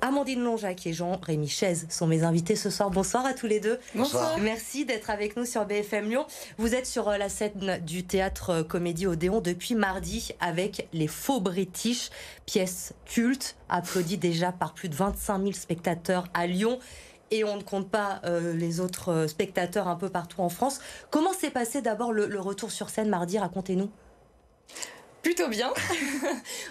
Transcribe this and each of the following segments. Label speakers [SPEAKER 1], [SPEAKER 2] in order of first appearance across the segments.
[SPEAKER 1] Amandine Lonjac et Jean-Rémy Chaise sont mes invités ce soir. Bonsoir à tous les deux.
[SPEAKER 2] Bonsoir.
[SPEAKER 1] Merci d'être avec nous sur BFM Lyon. Vous êtes sur la scène du théâtre Comédie Odéon depuis mardi avec Les Faux British, pièce culte, applaudie déjà par plus de 25 000 spectateurs à Lyon. Et on ne compte pas les autres spectateurs un peu partout en France. Comment s'est passé d'abord le retour sur scène mardi? Racontez-nous.
[SPEAKER 2] Plutôt bien.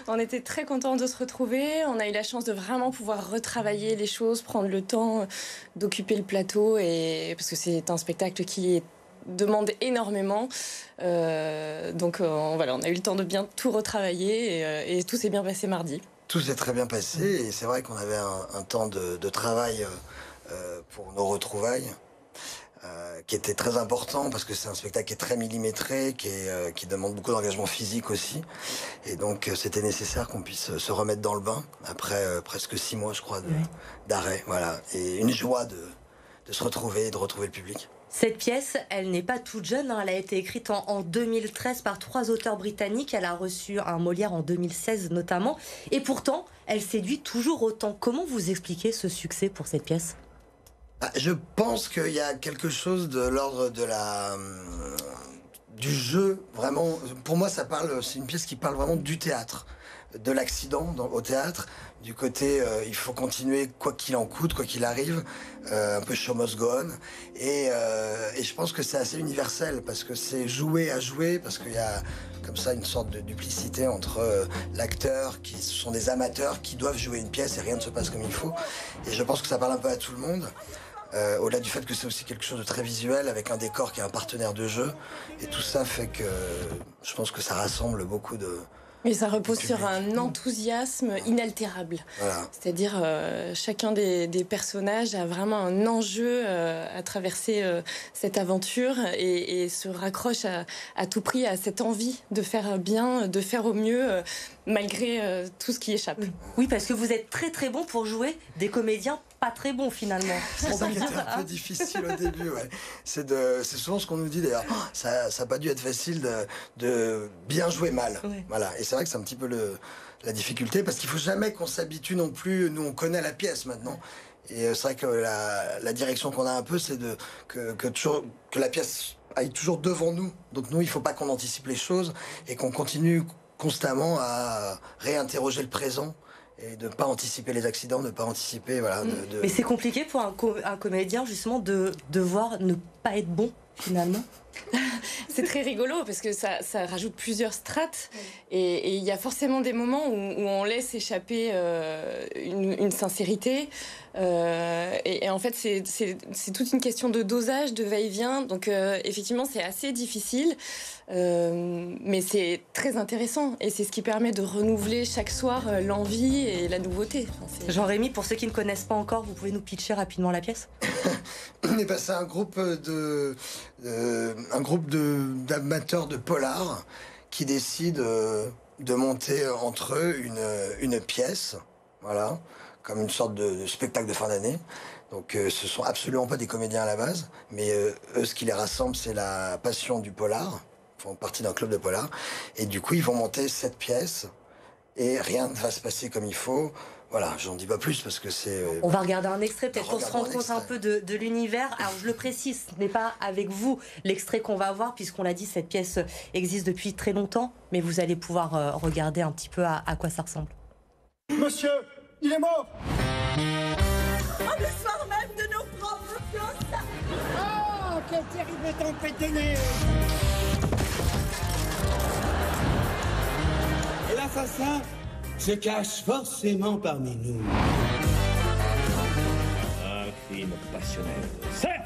[SPEAKER 2] On était très contents de se retrouver. On a eu la chance de vraiment pouvoir retravailler les choses, prendre le temps d'occuper le plateau, parce que c'est un spectacle qui demande énormément. Voilà, on a eu le temps de bien tout retravailler et tout s'est bien passé mardi.
[SPEAKER 3] Tout s'est très bien passé et c'est vrai qu'on avait un temps de travail pour nos retrouvailles. Qui était très important parce que c'est un spectacle qui est très millimétré, qui demande beaucoup d'engagement physique aussi. Et donc c'était nécessaire qu'on puisse se remettre dans le bain après presque 6 mois, je crois, d'arrêt. Voilà. Et une joie de se retrouver et de retrouver le public.
[SPEAKER 1] Cette pièce, elle n'est pas toute jeune, hein. Elle a été écrite en 2013 par 3 auteurs britanniques. Elle a reçu un Molière en 2016 notamment. Et pourtant, elle séduit toujours autant. Comment vous expliquez ce succès pour cette pièce ?
[SPEAKER 3] Je pense qu'il y a quelque chose de l'ordre du jeu, vraiment. Pour moi, c'est une pièce qui parle vraiment du théâtre, de l'accident au théâtre, du côté il faut continuer quoi qu'il en coûte, quoi qu'il arrive, un peu show must go on. Et je pense que c'est assez universel parce que c'est jouer à jouer, parce qu'il y a comme ça une sorte de duplicité entre l'acteur, qui ce sont des amateurs qui doivent jouer une pièce et rien ne se passe comme il faut. Et je pense que ça parle un peu à tout le monde. Au-delà du fait que c'est aussi quelque chose de très visuel avec un décor qui est un partenaire de jeu, et tout ça fait que je pense que ça rassemble beaucoup de...
[SPEAKER 2] Mais ça repose sur un enthousiasme inaltérable. Voilà. C'est-à-dire chacun des personnages a vraiment un enjeu à traverser cette aventure et se raccroche à tout prix à cette envie de faire bien, de faire au mieux, malgré tout ce qui échappe.
[SPEAKER 1] Oui, parce que vous êtes très très bon pour jouer des comédiens pas très bons finalement.
[SPEAKER 3] C'est ça qui était un peu difficile au début. Ouais. C'est souvent ce qu'on nous dit d'ailleurs. Oh, ça n'a pas dû être facile de bien jouer mal. Ouais. Voilà. Et c'est vrai que c'est un petit peu la difficulté parce qu'il faut jamais qu'on s'habitue non plus. Nous, on connaît la pièce maintenant. Et c'est vrai que la direction qu'on a un peu, c'est que la pièce aille toujours devant nous. Donc nous, il ne faut pas qu'on anticipe les choses et qu'on continue constamment à réinterroger le présent. Et de ne pas anticiper les accidents, de ne pas anticiper... Voilà,
[SPEAKER 1] Mais c'est compliqué pour un comédien, justement, de devoir ne pas être bon, finalement.
[SPEAKER 2] C'est très rigolo, parce que ça rajoute plusieurs strates. Et il y a forcément des moments où on laisse échapper une sincérité. Et en fait, c'est toute une question de dosage, de va-et-vient. Donc, effectivement, c'est assez difficile. Mais c'est très intéressant et c'est ce qui permet de renouveler chaque soir l'envie et la nouveauté. Enfin,
[SPEAKER 1] Jean-Rémy, pour ceux qui ne connaissent pas encore, vous pouvez nous pitcher rapidement la pièce?
[SPEAKER 3] C'est un groupe d'amateurs de polar qui décident de monter entre eux une pièce, voilà, comme une sorte de spectacle de fin d'année. Donc ce sont absolument pas des comédiens à la base, mais eux, ce qui les rassemble, c'est la passion du polar. Ils font partie d'un club de polar. Et du coup, ils vont monter cette pièce et rien ne va se passer comme il faut. Voilà, j'en dis pas plus parce que c'est...
[SPEAKER 1] On va regarder un extrait, peut-être pour se rendre compte un peu de l'univers. Alors, je le précise, ce n'est pas avec vous l'extrait qu'on va voir, puisqu'on l'a dit, cette pièce existe depuis très longtemps, mais vous allez pouvoir regarder un petit peu à quoi ça ressemble.
[SPEAKER 4] Monsieur, il est mort!
[SPEAKER 5] Le soir même de nos propres fiançailles!
[SPEAKER 4] Oh, quelle terrible tempête de neige! Et l'assassin se cache forcément parmi nous.
[SPEAKER 6] Un crime passionnel, certes,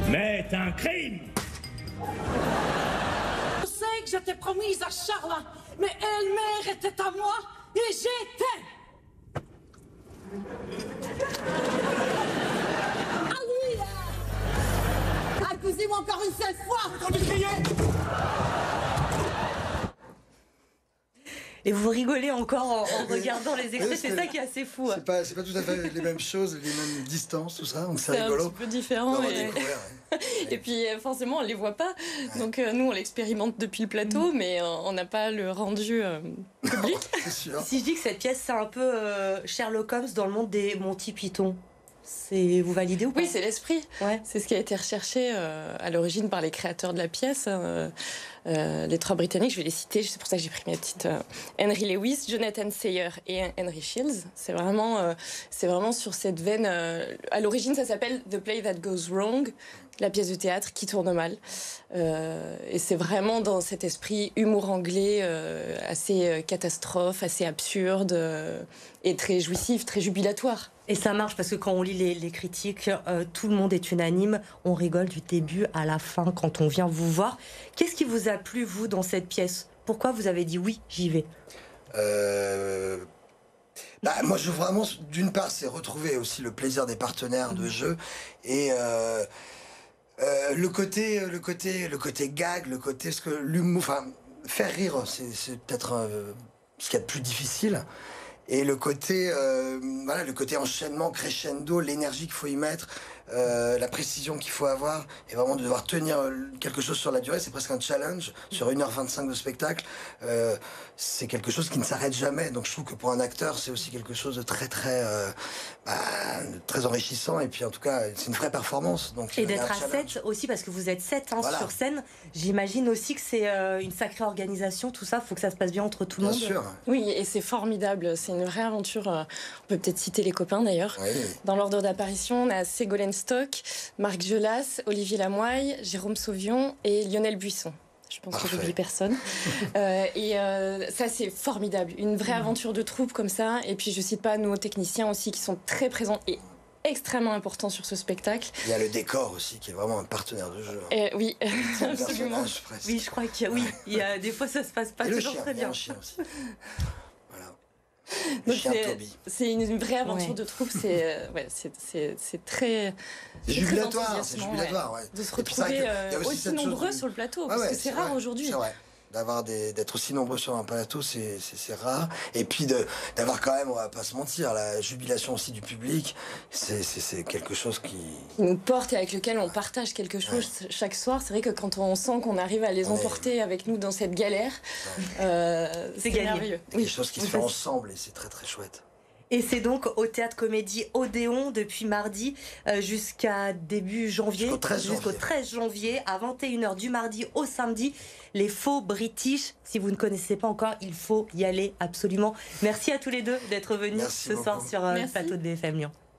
[SPEAKER 6] mais un crime!
[SPEAKER 5] Je sais que j'étais promise à Charles, mais elle-mère était à moi et j'étais! Allez! Accusez-moi encore une seule fois!
[SPEAKER 4] Entendu crier!
[SPEAKER 1] Et vous rigolez encore en regardant les extraits, c'est ça qui est assez fou.
[SPEAKER 3] C'est pas tout à fait les mêmes choses, les mêmes distances, tout ça, donc c'est rigolo.
[SPEAKER 2] un petit peu différent. Et puis forcément, on les voit pas. Donc nous, on l'expérimente depuis le plateau, mais on n'a pas le rendu public.
[SPEAKER 3] C'est sûr.
[SPEAKER 1] Si je dis que cette pièce, c'est un peu Sherlock Holmes dans le monde des Monty Python, vous validez ou pas?
[SPEAKER 2] Oui, c'est l'esprit.
[SPEAKER 1] Ouais.
[SPEAKER 2] C'est ce qui a été recherché à l'origine par les créateurs de la pièce. Les 3 Britanniques, je vais les citer, c'est pour ça que j'ai pris ma petite Henry Lewis, Jonathan Sayer et Henry Shields. C'est vraiment sur cette veine. À l'origine, ça s'appelle The Play That Goes Wrong, la pièce de théâtre qui tourne mal. Et c'est vraiment dans cet esprit humour anglais, assez catastrophe, assez absurde et très jouissif, très jubilatoire.
[SPEAKER 1] Et ça marche parce que quand on lit les critiques, tout le monde est unanime. On rigole du début à la fin quand on vient vous voir. Qu'est-ce qui vous a plu, vous, dans cette pièce? Pourquoi vous avez dit oui, j'y vais?
[SPEAKER 3] Moi, je veux vraiment, d'une part, c'est retrouver aussi le plaisir des partenaires de jeu et le côté gag, le côté ce que l'humour, enfin, faire rire, c'est peut-être ce qu'il y a de plus difficile. Et le côté enchaînement, crescendo, l'énergie qu'il faut y mettre, la précision qu'il faut avoir, et vraiment de devoir tenir quelque chose sur la durée, c'est presque un challenge. Sur 1h25 de spectacle, c'est quelque chose qui ne s'arrête jamais. Donc je trouve que pour un acteur, c'est aussi quelque chose de très enrichissant. Et puis en tout cas, c'est une vraie performance. Donc,
[SPEAKER 1] et d'être à 7 aussi, parce que vous êtes 7 voilà. Sur scène. J'imagine aussi que c'est une sacrée organisation, tout ça. Il faut que ça se passe bien entre tout le monde.
[SPEAKER 3] Bien sûr.
[SPEAKER 2] Oui, et c'est formidable. C'est une vraie aventure. On peut peut-être citer les copains d'ailleurs. Oui. Dans l'ordre d'apparition, on a Ségolène Stock, Marc Gelas, Olivier Lamoille, Jérôme Sauvion et Lionel Buisson. Je pense que j'oublie personne. Ça, c'est formidable. Une vraie aventure de troupe comme ça. Et puis, je cite pas nos techniciens aussi qui sont très présents et extrêmement importants sur ce spectacle. Il y
[SPEAKER 3] a le décor aussi qui est vraiment un partenaire de jeu.
[SPEAKER 2] Oui, absolument.
[SPEAKER 1] Oui, je crois qu'il y a, oui, il y a des fois ça se passe pas toujours très bien.
[SPEAKER 3] Le chien aussi.
[SPEAKER 2] Donc c'est une vraie aventure de troupe, c'est très
[SPEAKER 3] jubilatoire,
[SPEAKER 2] de se retrouver aussi nombreux sur le plateau, parce que c'est rare aujourd'hui.
[SPEAKER 3] C'est vrai. D'être aussi nombreux sur un plateau, c'est rare. Et puis d'avoir quand même, on va pas se mentir, la jubilation aussi du public, c'est quelque chose qui
[SPEAKER 2] nous porte et avec lequel on partage quelque chose chaque soir. C'est vrai que quand on sent qu'on arrive à les emporter avec nous dans cette galère, c'est merveilleux.
[SPEAKER 3] Des choses qui se font ensemble et c'est très très chouette.
[SPEAKER 1] Et c'est donc au Théâtre Comédie Odéon depuis mardi jusqu'à début janvier. Jusqu'au 13 janvier à 21h du mardi au samedi. Les Faux British. Si vous ne connaissez pas encore, il faut y aller absolument. Merci à tous les deux d'être venus ce soir sur le plateau de BFM Lyon.